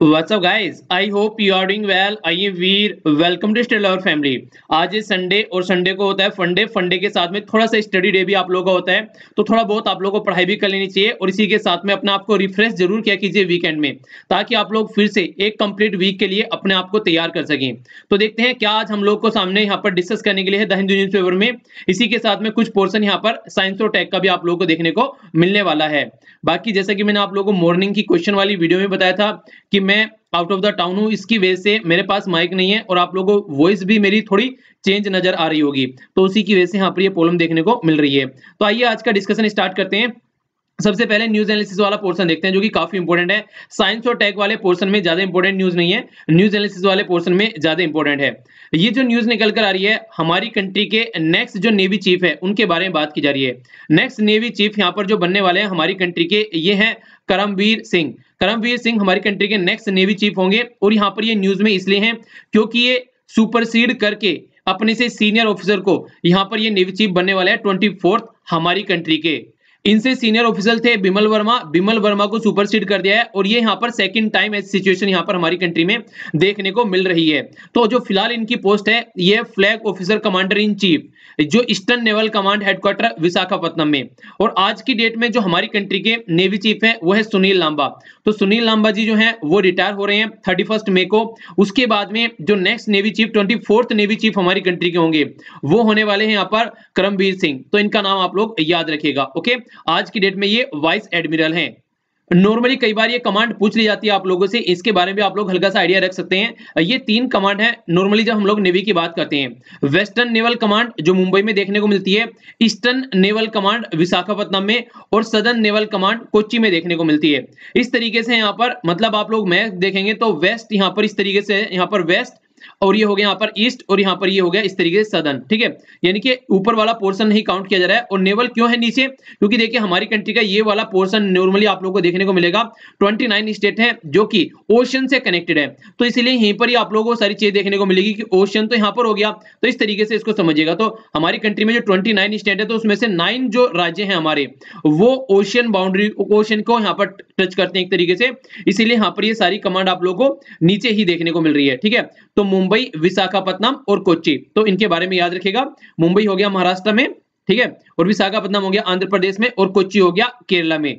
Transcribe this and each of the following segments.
What's up guys? I hope you are doing well. I am Veer, welcome to study lover family. आज है Sunday और Sunday को होता है फंडे। फंडे के साथ में थोड़ा सा स्टडी डे भी आप लोगों का होता है, तो थोड़ा बहुत आप लोगों को पढ़ाई भी कर लेनी चाहिए और इसी के साथ में अपने आप को रिफ्रेश जरूर किया कीजिए वीकेंड में, ताकि आप लोग फिर से एक कंप्लीट वीक के लिए अपने आप को तैयार कर सकें। तो देखते हैं क्या आज हम लोग को सामने यहाँ पर डिस्कस करने के लिए है द हिंदू न्यूज़पेपर में। इसी के साथ में कुछ पोर्शन यहाँ पर साइंस और टेक का भी आप लोगों को देखने को मिलने वाला है। बाकी जैसा कि मैंने आप लोगों को मॉर्निंग की क्वेश्चन वाली वीडियो में बताया था कि मैं आउट ऑफ द टाउन हूं, इसकी वजह से मेरे पास माइक नहीं है और आप लोगों को वॉइस भी मेरी थोड़ी चेंज नजर आ रही होगी, तो उसी की वजह से यहाँ पर ये प्रॉब्लम देखने को मिल रही है। तो आइए आज का डिस्कशन स्टार्ट करते हैं। सबसे पहले न्यूज एनालिसिस वाला पोर्शन देखते हैं, जो कि काफी इंपॉर्टेंट है। साइंस और टेक वाले पोर्शन में ज्यादा इंपॉर्टेंट न्यूज नहीं है, न्यूज एनालिसिस वाले पोर्शन में ज्यादा इंपॉर्टेंट है। ये जो न्यूज निकल कर आ रही है, हमारी कंट्री के नेक्स्ट जो नेवी चीफ है उनके बारे में बात की जा रही है। नेक्स्ट नेवी चीफ यहाँ पर जो बनने वाले हैं हमारी कंट्री के, ये हैं करमवीर सिंह। करमवीर सिंह हमारी कंट्री के नेक्स्ट नेवी चीफ होंगे और यहाँ पर ये न्यूज में इसलिए हैं क्योंकि ये सुपरसीड करके अपने से सीनियर ऑफिसर को यहाँ पर ये नेवी चीफ बनने वाले हैं 24th हमारी कंट्री के। इनसे सीनियर ऑफिसर थे बिमल वर्मा। बिमल वर्मा को सुपरसीड कर दिया है और ये यहाँ पर सेकंड टाइम ऐसी सिचुएशन यहाँ पर हमारी कंट्री में देखने को मिल रही है। तो जो फिलहाल इनकी पोस्ट है, ये flag officer commander in chief, जो eastern naval command headquarters Visakhapatnam में। और आज की डेट में जो हमारी कंट्री के नेवी चीफ है वो है सुनील लांबा। तो सुनील लांबा जी जो है वो रिटायर हो रहे हैं 31 मई को। उसके बाद में जो next navy chief 24th navy chief हमारी कंट्री के होंगे वो होने वाले हैं यहाँ पर करमवीर सिंह। तो इनका नाम आप लोग याद रखिएगा। ओके, आज की डेट में ये वाइस एडमिरल हैं। नॉर्मली कई बार ये कमांड पूछ ली जाती है आप लोगों से, इसके बारे में आप लोग हल्का सा आइडिया रख सकते हैं। ये 3 कमांड है नॉर्मली जब हम लोग नेवी की बात करते हैं। वेस्टर्न नेवल कमांड जो मुंबई में देखने को मिलती है, ईस्टर्न नेवल कमांड विशाखापट्टनम में, और सदर्न नेवल कमांड कोच्चि में देखने को मिलती है। इस तरीके से यहाँ पर मतलब आप लोग मैप देखेंगे तो वेस्ट यहाँ पर इस तरीके से, यहाँ पर वेस्ट, और ये हो गया यहाँ पर ईस्ट, और यहाँ पर ये हो गया इस तरीके से सदर्न। ठीक है, यानी कि ऊपर वाला पोर्शन नहीं काउंट किया जा रहा है। और नेवल क्यों है नीचे? क्योंकि देखिए हमारी कंट्री का ये वाला पोर्शन नॉर्मली आप लोगों को देखने को मिलेगा 29 स्टेट है जो कि ओशन से कनेक्टेड है, तो इसलिए यहीं पर ही आप लोगों को सारी चीजें देखने को मिलेगी कि ओशन तो यहाँ पर हो गया। तो इस तरीके से इसको समझिएगा। तो हमारी कंट्री में जो 29 स्टेट है, तो उसमें से 9 जो राज्य हैं हमारे, वो ओशन बाउंड्री, ओशन को यहाँ पर टच करते हैं एक तरीके से, इसीलिए यहाँ पर ये सारी कमांड आप लोगों को नीचे ही देखने को मिल रही है। ठीक है, तो मुंबई, विशाखापट्टनम और कोच्चि, तो इनके बारे में याद रखिएगा। मुंबई हो गया महाराष्ट्र में, ठीक है, और विशाखापट्टनम हो गया आंध्र प्रदेश में, और कोच्चि हो गया केरला में।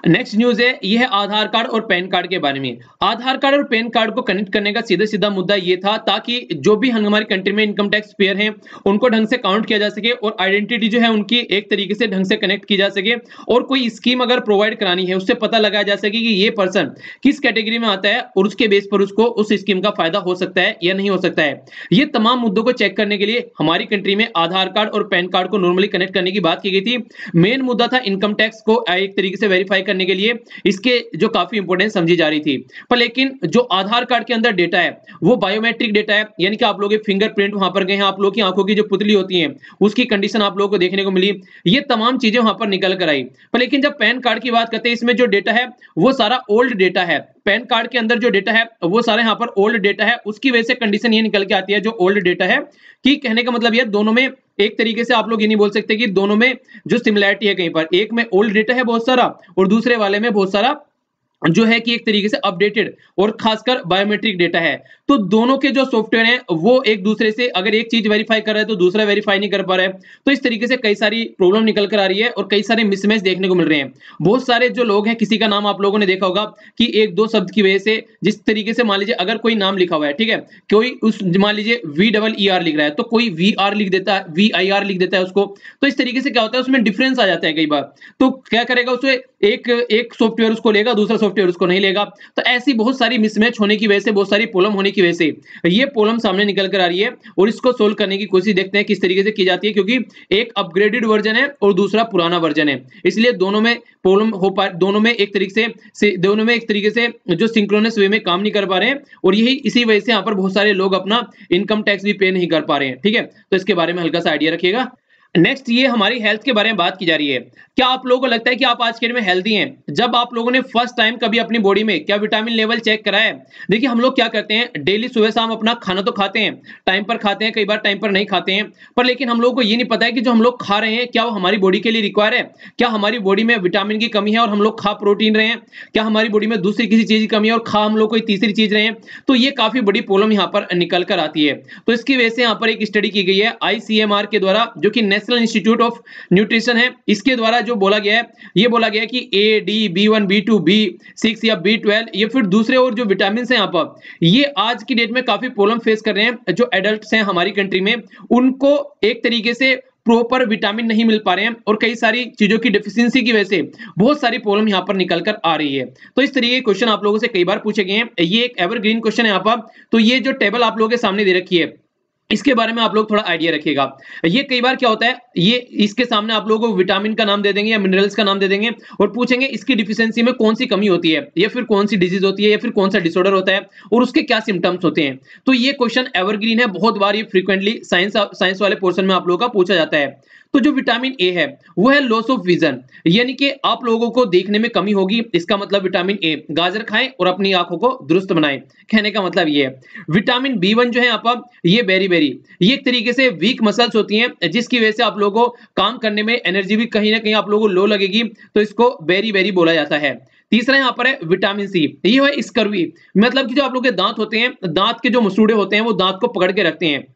नेक्स्ट न्यूज है, यह है आधार कार्ड और पैन कार्ड के बारे में। आधार कार्ड और पैन कार्ड को कनेक्ट करने का सीधा सीधा मुद्दा यह था ताकि जो भी हमारी कंट्री में इनकम टैक्स पेयर हैं उनको ढंग से काउंट किया जा सके और आइडेंटिटी जो है उनकी एक तरीके से ढंग से कनेक्ट की जा सके, और कोई स्कीम अगर प्रोवाइड करानी है उससे पता लगाया जा सके कि ये पर्सन किस कैटेगरी में आता है और उसके बेस पर उसको उस स्कीम का फायदा हो सकता है या नहीं हो सकता है। ये तमाम मुद्दों को चेक करने के लिए हमारी कंट्री में आधार कार्ड और पैन कार्ड को नॉर्मली कनेक्ट करने की बात की गई थी। मेन मुद्दा था इनकम टैक्स को एक तरीके से वेरीफाई करने के लिए, इसके जो काफी इंपॉर्टेंस समझी जा रही थी। पर लेकिन जो आधार कार्ड के अंदर डेटा है वो बायोमेट्रिक डेटा है, यानी कि आप लोग के फिंगरप्रिंट वहां पर गए हैं, आप लोग की आंखों की जो पुतली होती है उसकी कंडीशन आप लोगों को देखने को मिली, ये तमाम चीजें वहां पर निकल कर आई। पर लेकिन जब पैन कार्ड की बात करते हैं, इसमें जो डेटा है वो सारा ओल्ड डेटा है। पैन कार्ड के अंदर जो डेटा है वो सारा यहाँ पर ओल्ड डेटा है, उसकी वजह से कंडीशन ये निकल के आती है जो ओल्ड डेटा है, कि कहने का मतलब ये दोनों में एक तरीके से आप लोग ये नहीं बोल सकते कि दोनों में जो सिमिलैरिटी है, कहीं पर एक में ओल्ड डेटा है बहुत सारा और दूसरे वाले में बहुत सारा जो है कि एक तरीके से अपडेटेड और खासकर बायोमेट्रिक डेटा है। तो दोनों के जो सॉफ्टवेयर हैं वो एक दूसरे से अगर एक चीज वेरीफाई कर रहा है तो दूसरा वेरीफाई नहीं कर पा रहा है, तो इस तरीके से कई सारी प्रॉब्लम निकल कर आ रही है और कई सारे मिसमैच देखने को मिल रहे हैं। बहुत सारे जो लोग हैं, किसी का नाम आप लोगों ने देखा होगा कि एक दो शब्द की वजह से, जिस तरीके से मान लीजिए अगर कोई नाम लिखा हुआ है, ठीक है, कोई उस मान लीजिए VER लिख रहा है तो कोई VR लिख देता है, VIR लिख देता है उसको, तो इस तरीके से क्या होता है उसमें डिफरेंस आ जाता है कई बार। तो क्या करेगा, उसे एक सॉफ्टवेयर उसको लेगा, दूसरा सॉफ्टवेयर उसको नहीं लेगा। तो ऐसी बहुत सारी मिसमैच होने की वजह से, बहुत सारी प्रॉब्लम होने की वजह से ये प्रॉब्लम सामने निकल कर आ रही है और इसको सोल्व करने की कोशिश देखते हैं किस तरीके से की जाती है, क्योंकि एक अपग्रेडेड वर्जन है और दूसरा पुराना वर्जन है, इसलिए दोनों में प्रॉब्लम हो पा, दोनों में एक तरीके से जो सिंक्रोनस वे में काम नहीं कर पा रहे हैं, और यही इसी वजह से यहाँ पर बहुत सारे लोग अपना इनकम टैक्स भी पे नहीं कर पा रहे हैं। ठीक है, तो इसके बारे में हल्का सा आइडिया रखिएगा। नेक्स्ट ये हमारी हेल्थ के बारे में बात की जा रही है। क्या आप लोगों को लगता है कि आप आज के डेट में हेल्दी हैं? जब आप लोगों ने फर्स्ट टाइम कभी अपनी बॉडी में क्या विटामिन लेवल चेक करा है? देखिए हम लोग क्या करते हैं, डेली सुबह शाम अपना खाना तो खाते हैं, टाइम पर खाते हैं, कई बार टाइम पर नहीं खाते हैं, पर लेकिन हम लोगों को ये नहीं पता है कि जो हम लोग खा रहे हैं क्या वो हमारी बॉडी के लिए रिक्वायर है? क्या हमारी बॉडी में विटामिन की कमी है और हम लोग खा प्रोटीन रहे हैं? क्या हमारी बॉडी में दूसरी किसी चीज की कमी है और खा हम लोग कोई तीसरी चीज रहे हैं? तो ये काफी बड़ी प्रॉब्लम यहाँ पर निकल कर आती है। तो इसकी वजह से यहाँ पर एक स्टडी की गई है ICMR के द्वारा, जो कि नेशनल इंस्टीट्यूट ऑफ न्यूट्रिशन है, इसके द्वारा जो बोला गया है, ये बोला गया है कि ए, डी, B1, B2, B6 या B12 या फिर दूसरे और जो विटामिन हैं यहाँ पर, ये आज की डेट में काफी प्रॉब्लम फेस कर रहे हैं। जो एडल्ट्स हैं हमारी कंट्री में, उनको एक तरीके से प्रॉपर विटामिन नहीं मिल पा रहे हैं और कई सारी चीजों की डेफिशिएंसी की वजह से बहुत सारी प्रॉब्लम यहाँ पर निकल कर आ रही है। तो इस तरीके के क्वेश्चन आप लोगों से कई बार पूछे गए हैं। ये एक एवरग्रीन क्वेश्चन है यहाँ पर। तो ये जो टेबल आप लोगों के सामने दे रखी है, इसके बारे में आप लोग थोड़ा आइडिया रखिएगा। ये कई बार क्या होता है, ये इसके सामने आप लोगों को विटामिन का नाम दे देंगे या मिनरल्स का नाम दे देंगे और पूछेंगे इसकी डिफिशियंसी में कौन सी कमी होती है या फिर कौन सी डिजीज होती है या फिर कौन सा डिसऑर्डर होता है और उसके क्या सिम्टम्स होते हैं। तो ये क्वेश्चन एवरग्रीन है, बहुत बार ये फ्रीक्वेंटली साइंस वाले पोर्शन में आप लोगों का पूछा जाता है। तो जो विटामिन ए है वो है लॉस ऑफ विजन, यानी कि आप लोगों को देखने में कमी होगी, इसका मतलब विटामिन ए। गाजर खाएं और अपनी आंखों को दुरुस्त बनाएं, कहने का मतलब ये है। विटामिन B1 जो है यहाँ पर, ये बेरी ये एक तरीके से वीक मसल्स होती हैं, जिसकी वजह से आप लोगों को काम करने में एनर्जी भी कहीं ना कहीं आप लोगों को लो लगेगी, तो इसको बेरी बोला जाता है। तीसरा यहाँ पर है विटामिन सी, ये है स्कर्वी, मतलब कि जो आप लोगों के दांत होते हैं, दांत के जो मसूड़े होते हैं वो दांत को पकड़ के रखते हैं,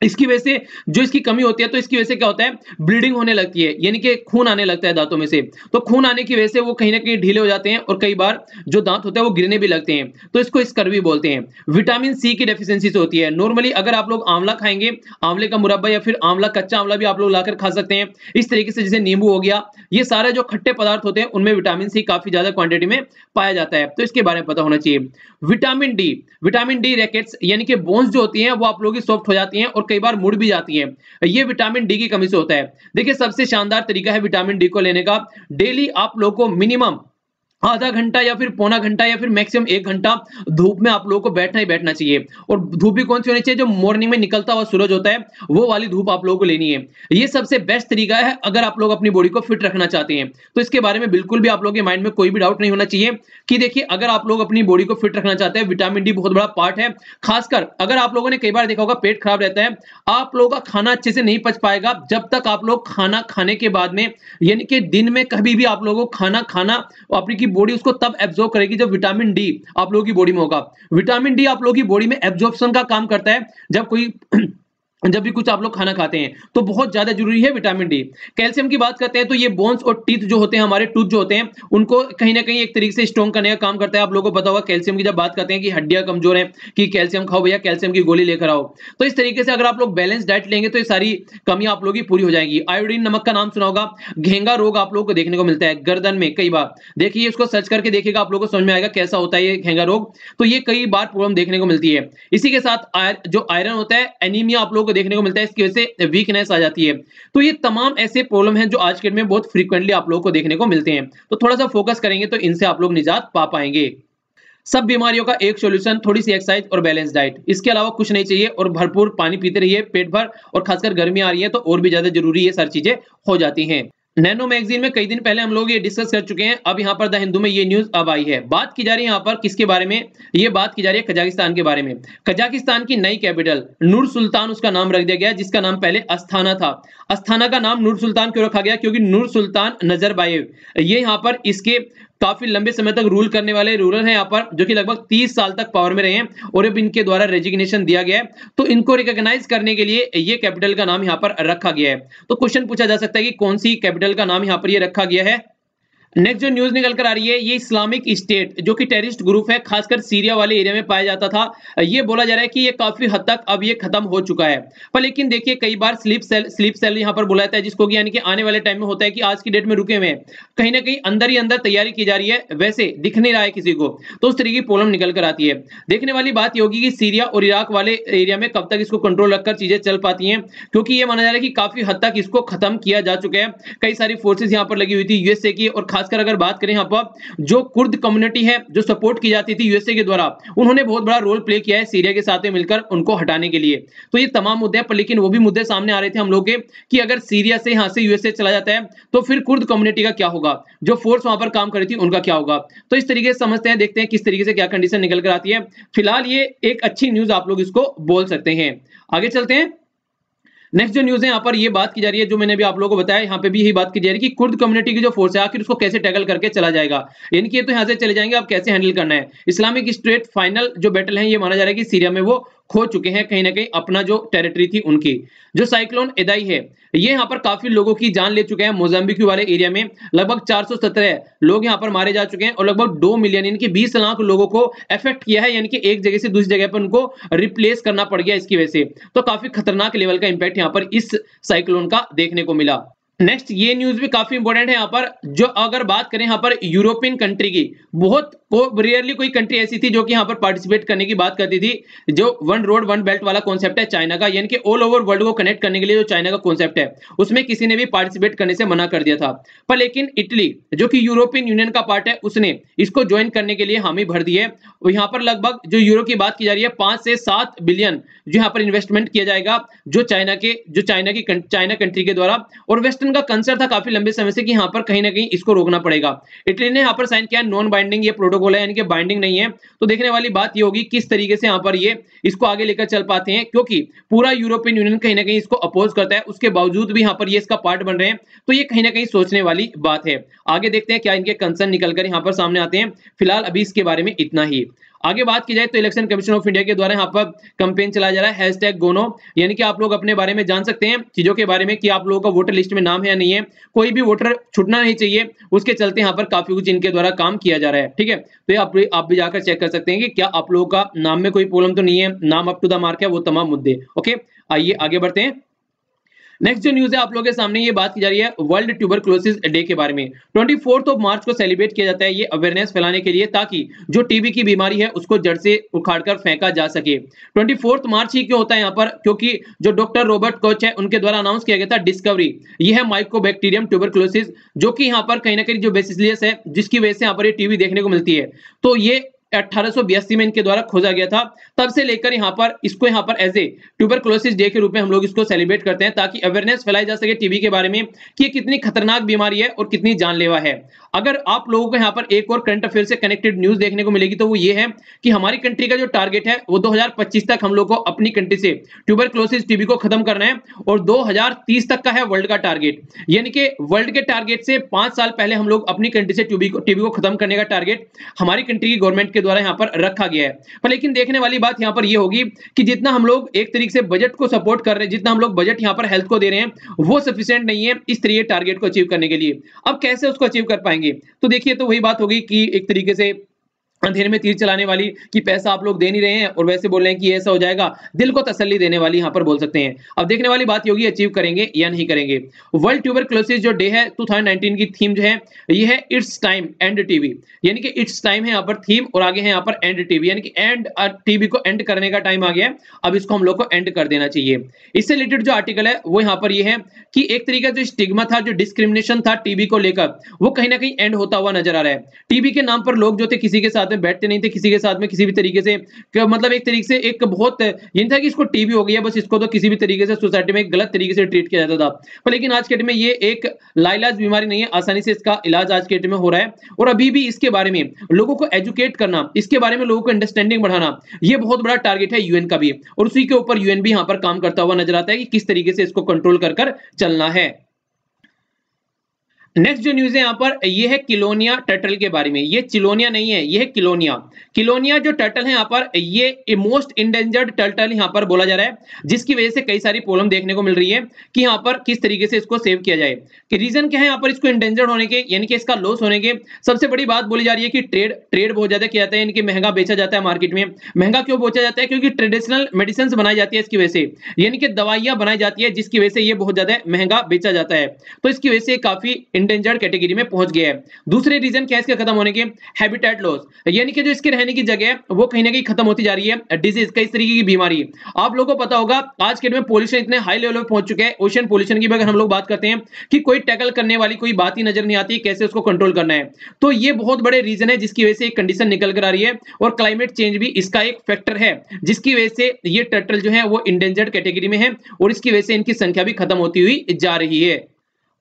इसकी वजह से जो इसकी कमी होती है, तो इसकी वजह से क्या होता है, ब्लीडिंग होने लगती है, यानी कि खून आने लगता है दांतों में से। तो खून आने की वजह से वो कहीं ना कहीं ढीले हो जाते हैं और कई बार जो दांत होता है वो गिरने भी लगते हैं, तो इसको स्कर्वी बोलते हैं। विटामिन सी की डेफिशिएंसी से होती है। नॉर्मली अगर आप लोग आंवला खाएंगे, आंवले का मुरब्बा या फिर आंवला, कच्चा आंवला भी आप लोग लाकर खा सकते हैं, इस तरीके से जैसे नींबू हो गया, ये सारे जो खट्टे पदार्थ होते हैं उनमें विटामिन सी काफी ज्यादा क्वांटिटी में पाया जाता है, तो इसके बारे में पता होना चाहिए। विटामिन डी रैकेट्स, यानी कि बोन्स जो होती हैं वो आप लोगों की सॉफ्ट हो जाती हैं और कई बार मुड़ भी जाती हैं, ये विटामिन डी की कमी से होता है। देखिए सबसे शानदार तरीका है विटामिन डी को लेने का, डेली आप लोग को मिनिमम आधा घंटा या फिर पौना घंटा या फिर मैक्सिमम 1 घंटा धूप में आप लोगों को बैठना ही बैठना चाहिए। और धूप भी कौन सी होनी चाहिए, जो मॉर्निंग में निकलता हुआ सूरज होता है वो वाली धूप आप लोगों को लेनी है। ये सबसे बेस्ट तरीका है अगर आप लोग अपनी बॉडी को फिट रखना चाहते हैं। तो इसके बारे में बिल्कुल भी आप लोगों के माइंड में कोई भी डाउट नहीं होना चाहिए कि देखिए अगर आप लोग अपनी बॉडी को फिट रखना चाहते हैं, विटामिन डी बहुत बड़ा पार्ट है। खासकर अगर आप लोगों ने कई बार देखा होगा पेट खराब रहता है, आप लोगों का खाना अच्छे से नहीं पच पाएगा जब तक आप लोग खाना खाने के बाद में, यानी कि दिन में कभी भी आप लोगों को खाना अपनी की बॉडी उसको तब एब्जॉर्ब करेगी जब विटामिन डी आप लोगों की बॉडी में होगा। विटामिन डी आप लोगों की बॉडी में एब्जॉर्प्शन का काम करता है जब भी कुछ आप लोग खाना खाते हैं, तो बहुत ज्यादा जरूरी है विटामिन डी। कैल्शियम की बात करते हैं तो ये बोन्स और टीथ जो होते हैं, हमारे टूथ जो होते हैं, उनको कहीं ना कहीं एक तरीके से स्ट्रॉन्ग करने का काम करता है। आप लोगों को पता होगा कैल्शियम की जब बात करते हैं कि हड्डियां कमजोर हैं कि कैल्शियम खाओ भैया, कैल्शियम की गोली लेकर आओ। तो इस तरीके से अगर आप लोग बैलेंस डाइट लेंगे तो ये सारी कमी आप लोगों की पूरी हो जाएगी। आयोडीन नमक का नाम सुना होगा, घेंगा रोग आप लोगों को देखने को मिलता है गर्दन में कई बार, देखिए इसको सर्च करके देखिएगा, आप लोगों को समझ में आएगा कैसा होता है ये घेंगा रोग। तो ये कई बार प्रॉब्लम देखने को मिलती है। इसी के साथ जो आयरन होता है, एनीमिया आप लोगों को देखने को मिलता है, इसकी से वीकनेस आ जाती है। तो ये तमाम ऐसे प्रॉब्लम हैं जो आज के डेट में बहुत फ्रीक्वेंटली आप लोगों को देखने को मिलते हैं। तो थोड़ा सा फोकस करेंगे तो इनसे आप लोग निजात पा पाएंगे। सब बीमारियों का एक सॉल्यूशन थोड़ी सी एक्सरसाइज और बैलेंस डाइट, इसके अलावा कुछ नहीं चाहिए। और भरपूर पानी पीते रहिए पेट भर, और खासकर गर्मी आ रही है तो और भी ज्यादा जरूरी ये सारी चीजें हो जाती हैं। नैनो मैगजीन में कई दिन पहले हम लोग ये डिस्कस कर चुके हैं, अब यहाँ पर द हिंदू में ये न्यूज अब आई है। बात की जा रही है यहाँ पर किसके बारे में, ये बात की जा रही है कजाकिस्तान के बारे में। कजाकिस्तान की नई कैपिटल नूर सुल्तान उसका नाम रख दिया गया, जिसका नाम पहले अस्थाना था। अस्थाना का नाम नूर सुल्तान क्यों रखा गया, क्योंकि नूर सुल्तान नजरबायेव ये यहाँ पर इसके काफी लंबे समय तक रूल करने वाले रूलर हैं यहाँ पर, जो कि लगभग 30 साल तक पावर में रहे हैं और अब इनके द्वारा रेजिग्नेशन दिया गया है। तो इनको रिकॉग्नाइज करने के लिए ये कैपिटल का नाम यहाँ पर रखा गया है। तो क्वेश्चन पूछा जा सकता है कि कौन सी कैपिटल का नाम यहाँ पर ये रखा गया है। नेक्स्ट जो न्यूज निकल कर आ रही है, ये इस्लामिक स्टेट जो कि टेररिस्ट ग्रुप है, खासकर सीरिया वाले एरिया में पाया जाता था, ये बोला जा रहा है कि ये काफी हद तक अब ये खत्म हो चुका है। पर लेकिन देखिए कई बार स्लीप सेल यहाँ पर बुलाता है, जिसको कि यानी कि आने वाले टाइम में होता है कि आज की डेट में रुके हुए हैं, कहीं ना कहीं अंदर ही अंदर तैयारी की जा रही है, वैसे दिख नहीं रहा है किसी को, तो उस तरीके की प्रॉब्लम निकल कर आती है। देखने वाली बात ये होगी कि सीरिया और इराक वाले एरिया में कब तक इसको कंट्रोल रखकर चीजें चल पाती हैं, क्योंकि ये माना जा रहा है कि काफी हद तक इसको खत्म किया जा चुका है। कई सारी फोर्सेस यहाँ पर लगी हुई थी यूएसए की, और खास खासकर अगर बात करें यहाँ पर जो कुर्द कम्युनिटी है जो सपोर्ट की जाती थी यूएसए के द्वारा, उन्होंने बहुत बड़ा रोल प्ले किया है सीरिया के साथ में मिलकर उनको हटाने के लिए। तो ये तमाम मुद्दे हैं, पर लेकिन वो भी मुद्दे सामने आ रहे थे हम लोग के कि अगर सीरिया से यहाँ से यूएसए चला जाता है तो फिर कुर्द कम्युनिटी का क्या होगा, जो फोर्स वहां पर काम कर रही थी उनका क्या होगा। तो इस तरीके से समझते हैं, देखते हैं किस तरीके से क्या कंडीशन निकल कर आती है। फिलहाल ये एक अच्छी न्यूज आप लोग इसको बोल सकते हैं। आगे चलते हैं। नेक्स्ट जो न्यूज है यहाँ पर ये बात की जा रही है, जो मैंने भी आप लोगों को बताया, यहाँ पे भी यही बात की जा रही है कि कुर्द कम्युनिटी की जो फोर्स है आखिर उसको कैसे टैकल करके चला जाएगा। यानी कि ये तो यहाँ से चले जाएंगे, अब कैसे हैंडल करना है। इस्लामिक स्टेट फाइनल जो बैटल है ये माना जा रहा है कि सीरिया में वो खो चुके हैं कहीं ना कहीं अपना जो टेरिटरी थी उनकी। जो साइक्लोन इदाई है ये यहाँ पर काफी लोगों की जान ले चुके हैं। मोजाम्बिक वाले एरिया में लगभग 417 लोग यहाँ पर मारे जा चुके हैं और लगभग 2 मिलियन यानी कि 20 लाख लोगों को अफेक्ट किया है, यानी कि एक जगह से दूसरी जगह पर उनको रिप्लेस करना पड़ गया इसकी वजह से। तो काफी खतरनाक लेवल का इंपैक्ट यहाँ पर इस साइक्लोन का देखने को मिला। नेक्स्ट ये न्यूज भी काफी इंपॉर्टेंट है यहाँ पर, जो अगर बात करें यहाँ पर यूरोपियन कंट्री की, बहुत रेयरली कोई कंट्री ऐसी थी जो कि यहाँ पर पार्टिसिपेट करने की बात करती थी। जो वन रोड वन बेल्ट वाला कॉन्सेप्ट है चाइना का, यानी कि ऑल ओवर वर्ल्ड को कनेक्ट करने के लिए जो चाइना का कॉन्सेप्ट है उसमें किसी ने भी पार्टिसिपेट करने से मना कर दिया था। पर लेकिन इटली जो कि यूरोपियन यूनियन का पार्ट है उसने इसको ज्वाइन करने के लिए हामी भर दी है। यहाँ पर लगभग जो यूरो की बात की जा रही है 5 से 7 बिलियन जो यहाँ पर इन्वेस्टमेंट किया जाएगा जो चाइना कंट्री के द्वारा। और वेस्टर्न का कंसर्न था काफी लंबे समय से कि यहाँ पर कहीं ना कहीं इसको रोकना पड़ेगा। इटली ने यहाँ पर साइन किया, नॉन बाइंडिंग ये प्रोटोकॉल है, यानी कि बाइंडिंग नहीं है। तो देखने वाली बात ये होगी किस तरीके से यहाँ पर ये इसको आगे लेकर चल पाते हैं, क्योंकि पूरा यूरोपियन यूनियन कहीं ना कहीं इसको अपोज करता है, उसके बावजूद भी यहाँ पर ये इसका पार्ट बन रहे हैं। तो ये कहीं ना कहीं सोचने वाली बात है। आगे देखते हैं क्या इनके कंसर्न निकलकर यहाँ पर सामने आते हैं। फिलहाल अभी इसके बारे में इतना ही। आगे बात की जाए तो इलेक्शन कमीशन ऑफ इंडिया के द्वारा यहाँ पर कैंपेन चलाया जा रहा है #गोनो, यानी कि आप लोग अपने बारे में जान सकते हैं चीजों के बारे में कि आप लोगों का वोटर लिस्ट में नाम है या नहीं है। कोई भी वोटर छूटना नहीं चाहिए, उसके चलते यहाँ पर काफी कुछ इनके द्वारा काम किया जा रहा है। ठीक है, तो आप भी जाकर चेक कर सकते हैं कि क्या आप लोगों का नाम में कोई प्रॉब्लम तो नहीं है, नाम अप टू द मार्क है, वो तमाम मुद्दे। ओके, आइए आगे बढ़ते हैं। नेक्स्ट जो न्यूज है आप लोगों के सामने ये बात की जा रही है वर्ल्ड ट्यूबरक्लोसिस डे के बारे में। 24 मार्च को सेलिब्रेट किया जाता है ये अवेयरनेस फैलाने के लिए, ताकि जो टीबी की बीमारी है उसको जड़ से उखाड़कर फेंका जा सके। 24 मार्च ही क्यों होता है यहाँ पर, क्योंकि जो डॉक्टर रॉबर्ट कोच है उनके द्वारा अनाउंस किया गया था डिस्कवरी, ये है माइकोबैक्टीरियम ट्यूबरक्लोसिस, जो कि यहाँ पर कहीं ना कहीं जो बेसिलियस है जिसकी वजह से यहाँ पर ये टीबी देखने को मिलती है। तो ये 1882 में इनके द्वारा खोजा गया था। तब से लेकर यहाँ पर इसको यहाँ पर एज ए ट्यूबरक्लोसिस डे के रूप में हम लोग इसको सेलिब्रेट करते हैं, ताकि अवेयरनेस फैलाई जा सके टीबी के बारे में कि ये कितनी खतरनाक बीमारी है और कितनी जानलेवा है। अगर आप लोगों को यहाँ पर एक और करंट अफेयर से कनेक्टेड न्यूज देखने को मिलेगी तो वो ये है कि हमारी कंट्री का जो टारगेट है वो 2025 तक हम लोग को अपनी कंट्री से ट्यूबरक्लोसिस टीबी को खत्म करना है, और 2030 तक का है वर्ल्ड का टारगेट। यानी कि वर्ल्ड के टारगेट से 5 साल पहले हम लोग अपनी कंट्री से टीबी को खत्म करने का टारगेट हमारी कंट्री की गवर्नमेंट के द्वारा यहाँ पर रखा गया है। पर लेकिन देखने वाली बात यहाँ पर ये होगी कि जितना हम लोग एक तरीके से बजट को सपोर्ट कर रहे हैं, जितना हम लोग बजट यहाँ पर हेल्थ को दे रहे हैं, वो सफिशिएंट नहीं है इस तरीके टारगेट को अचीव करने के लिए। अब कैसे उसको अचीव कर पाएंगे, तो देखिए तो वही बात होगी कि एक तरीके से अंधेरे में तीर चलाने वाली कि पैसा आप लोग दे नहीं रहे हैं और वैसे बोल रहे हैं कि ऐसा हो जाएगा, दिल को तसल्ली देने वाली यहाँ पर बोल सकते हैं। अब देखने वाली बात होगी अचीव करेंगे या नहीं करेंगे। वर्ल्ड ट्यूबरक्लोसिस जो डे है 2019 की थीम जो है ये है इट्स टाइम एंड टीबी, यानी कि इट्स टाइम है यहाँ पर थीम और आगे है यहाँ पर एंड टीबी, यानी कि एंड टीबी को एंड करने का टाइम आ गया है, अब इसको हम लोग को एंड कर देना चाहिए। इससे रिलेटेड जो आर्टिकल है वो यहाँ पर ये है कि एक तरीका जो स्टिग्मा था, जो डिस्क्रिमिनेशन था टीबी को लेकर, वो कहीं ना कहीं एंड होता हुआ नजर आ रहा है। टीबी के नाम पर लोग जो थे किसी के साथ में बैठते नहीं थे, किसी के साथ में किसी भी तरीके से, मतलब एक तरीके से एक बहुत ये था कि इसको टीबी हो गया बस, इसको तो किसी भी तरीके से सोसाइटी में गलत तरीके से ट्रीट किया जाता था। पर लेकिन आज के डेट में ये एक लाइलाज बीमारी नहीं है, आसानी से इसका इलाज आज के डेट में हो रहा है। और अभी भी इसके बारे में लोगों को एजुकेट करना, इसके बारे में लोगों को अंडरस्टैंडिंग बढ़ाना, ये बहुत बड़ा टारगेट है यूएन का भी, और उसी के ऊपर यूएन भी यहाँ पर काम करता हुआ नजर आता है कि किस तरीके से इसको कंट्रोल कर चलना है। नेक्स्ट जो न्यूज है यहाँ पर ये है किलोनिया टर्टल के बारे में। ये चिलोनिया नहीं है, ये है किलोनिया। किलोनिया जो टर्टल है यहाँ पर ये मोस्ट इंडेंजर्ड टर्टल यहाँ पर बोला जा रहा है, जिसकी वजह से कई सारी प्रॉब्लम देखने को मिल रही है कि यहाँ पर किस तरीके से इसको सेव किया जाए। कि रीजन क्या है यहाँ पर इसको इंडेंजर्ड होने के, यानी कि इसका लॉस होने के सबसे बड़ी बात बोली जा रही है कि ट्रेड बहुत ज्यादा किया जाता है, यानी कि महंगा बेचा जाता है मार्केट में। महंगा क्यों बेचा जाता है, क्योंकि ट्रेडिशनल मेडिसिन बनाई जाती है इसकी वजह से, यानी कि दवाइयां बनाई जाती है जिसकी वजह से ये बहुत ज्यादा महंगा बेचा जाता है। तो इसकी वजह से काफी इंडेंजर्ड कैटेगरी में पहुंच गया है। दूसरे रीजन क्या है इसके खत्म होने के, हैबिटेट लॉस, यानी कि जो इसके रहने की जगह है वो कहीं ना कहीं खत्म होती जा रही है। डिजीज, कई तरीके की बीमारी, आप लोगों को पता होगा आज के डेट में पोल्यूशन इतने हाई लेवल पे पहुंच चुके हैं। ओशन पोल्यूशन की अगर हम लोग बात करते हैं कि कोई टैकल करने वाली कोई बात ही नजर नहीं आती कैसे उसको कंट्रोल करना है, तो ये बहुत बड़े रीजन है जिसकी वजह से एक कंडीशन निकल कर आ रही है। और क्लाइमेट चेंज भी इसका एक फैक्टर है जिसकी वजह से ये टर्टल जो है वो इंडेंजर्ड कैटेगरी में है और इसकी वजह से इनकी संख्या भी खत्म होती हुई जा रही है।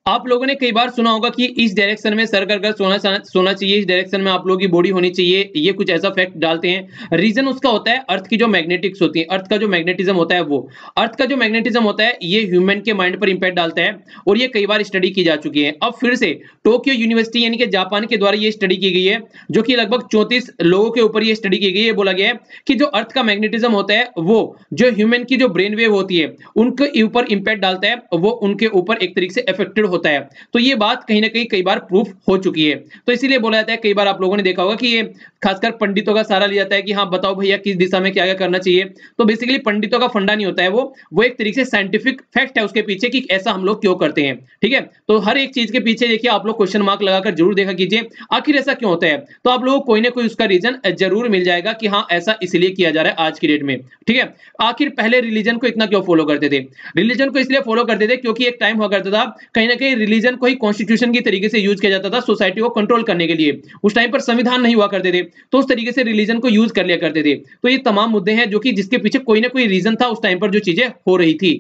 आप लोगों ने कई बार सुना होगा कि इस डायरेक्शन में सर कर सोना चाहिए, इस डायरेक्शन में आप लोगों की बॉडी होनी चाहिए, ये कुछ ऐसा फैक्ट डालते हैं। रीजन उसका होता है अर्थ की जो मैग्नेटिक्स होती है, अर्थ का जो मैग्नेटिज्म होता है, वो अर्थ का जो मैग्नेटिज्म होता है ये ह्यूमन के माइंड पर इंपैक्ट डालता है और ये कई बार स्टडी की जा चुकी है। अब फिर से टोक्यो यूनिवर्सिटी यानी कि जापान के द्वारा ये स्टडी की गई है, जो कि लगभग 34 लोगों के ऊपर ये स्टडी की गई है। बोला गया है कि जो अर्थ का मैग्नेटिज्म होता है वो जो ह्यूमन की जो ब्रेन वेव होती है उनके ऊपर इंपैक्ट डालता है, वो उनके ऊपर एक तरीके से अफेक्टेड होता है। तो ये बात कहीं ना कहीं कई बार प्रूफ हो चुकी है। तो इसीलिए बोला जाता है, कई बार आप लोगों ने देखा होगा कि ये खासकर पंडितों का सहारा लिया जाता है कि हाँ बताओ भैया किस दिशा में क्या क्या करना चाहिए। तो बेसिकली पंडितों का फंडा नहीं होता है, वो एक तरीके से साइंटिफिक फैक्ट है उसके पीछे कि ऐसा हम लोग क्यों करते हैं। ठीक है, तो हर एक चीज के पीछे देखिए आप लोग क्वेश्चन मार्क लगाकर जरूर देखा कीजिए आखिर ऐसा क्यों होता है। तो आप लोगों को कोई ना कोई उसका रीजन जरूर मिल जाएगा कि हाँ ऐसा इसलिए किया जा रहा है आज की डेट में। ठीक है, आखिर पहले रिलीजन को इतना क्यों फॉलो करते थे? रिलीजन को इसलिए फॉलो करते थे क्योंकि एक टाइम हुआ करता था कहीं ना कहीं रिलीजन को ही कॉन्स्टिट्यूशन की तरीके से यूज किया जाता था सोसाइटी को कंट्रोल करने के लिए। उस टाइम पर संविधान नहीं हुआ करते थे तो उस तरीके से रिलीजन को यूज कर लिया करते थे। तो ये तमाम मुद्दे हैं जो कि जिसके पीछे कोई ना कोई रीजन था उस टाइम पर जो चीजें हो रही थी।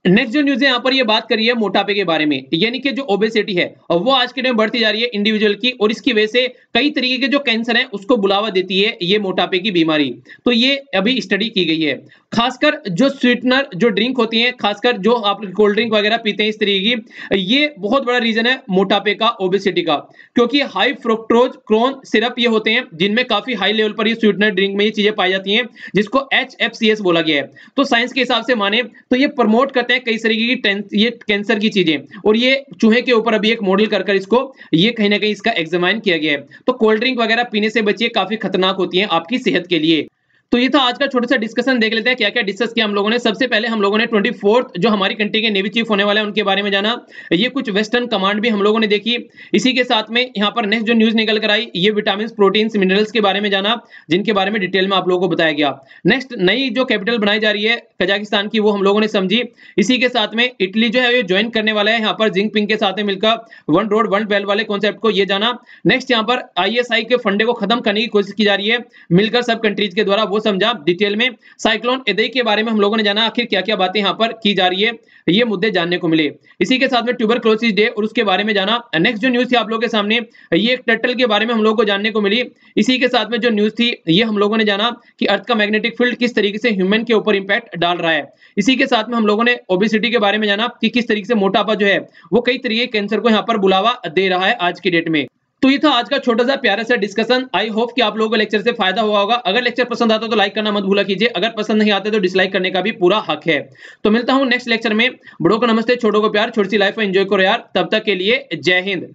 नेक्स्ट जो न्यूज है यहाँ पर ये बात करी है मोटापे के बारे में, यानी कि जो ओबेसिटी है और वो आज के टाइम बढ़ती जा रही है इंडिविजुअल की, और इसकी वजह से कई तरीके के जो कैंसर है उसको बुलावा देती है ये मोटापे की बीमारी। तो ये अभी स्टडी की गई है। खासकर जो स्वीटनर जो ड्रिंक होती है, खासकर जो आप कोल्ड ड्रिंक वगैरह पीते हैं इस तरीके की, ये बहुत बड़ा रीजन है मोटापे का, ओबेसिटी का, क्योंकि हाई फ्रुक्टोज क्रोन सिरप ये होते हैं जिनमें काफी हाई लेवल पर ये स्वीटनर ड्रिंक में ये चीजें पाई जाती हैं जिसको HFCS बोला गया है। तो साइंस के हिसाब से माने तो ये प्रमोट करते हैं कई तरीके की ये कैंसर की चीजें, और ये चूहे के ऊपर अभी एक मॉडल कर इसको ये कहीं ना कहीं इसका एग्जामाइन किया गया है। तो कोल्ड ड्रिंक वगैरह पीने से बचिए, काफी खतरनाक होती है आपकी सेहत के लिए। तो ये था आज का छोटा सा डिस्कशन। देख लेते हैं क्या क्या डिस्कस किया हम लोगों ने। सबसे पहले हम लोगों ने 24th जो हमारी कंट्री के नेवी चीफ होने वाले हैं उनके बारे में जाना। ये कुछ वेस्टर्न कमांड भी हम लोगों ने देखी। इसी के साथ में यहाँ पर नेक्स्ट जो न्यूज निकल कर आई ये विटामिन प्रोटीन्स मिनरल्स के बारे में जाना, जिनके बारे में डिटेल में आप लोगों को बताया गया। नेक्स्ट नई जो कैपिटल बनाई जा रही है कजाकिस्तान की, वो हम लोगों ने समझी। इसी के साथ में इटली जो है ये ज्वाइन करने वाला है यहाँ पर जिनपिंग के साथ में मिलकर वन रोड वन बेल्ट वाले कॉन्सेप्ट को, ये जाना। नेक्स्ट यहाँ पर ISI के फंडे को खत्म करने की कोशिश की जा रही है मिलकर सब कंट्रीज के द्वारा, वो समझा डिटेल में। साइक्लोन इदई के बारे में हम लोगों ने जाना, आखिर क्या क्या बातें यहाँ पर की जा रही है ये मुद्दे जानने को मिले। इसी के साथ में ट्यूबरक्लोसिस डे और उसके बारे में जाना। नेक्स्ट जो न्यूज थी आप लोगों के सामने ये एक टर्टल के बारे में हम लोगों को जानने को मिली। इसी के साथ में जो न्यूज थी ये हम लोगों ने जाना कि अर्थ का मैग्नेटिक फील्ड किस तरीके से ह्यूमन के ऊपर इंपैक्ट डाल रहा है। इसी के साथ में हम लोगों ने ओबेसिटी के बारे में जाना कि किस तरीके से मोटापा जो है वो कई तरीके कैंसर को यहाँ पर बुलावा दे रहा है आज की डेट में। तो ये था आज का छोटा सा प्यारा सा डिस्कशन। आई होप कि आप लोगों को लेक्चर से फायदा हुआ होगा। अगर लेक्चर पसंद आता तो लाइक करना मत भूला कीजिए, अगर पसंद नहीं आता तो डिसलाइक करने का भी पूरा हक है। तो मिलता हूं नेक्स्ट लेक्चर में। बड़ों को नमस्ते, छोटों को प्यार, छोटी सी लाइफ एंजॉय करो यार। तब तक के लिए जय हिंद।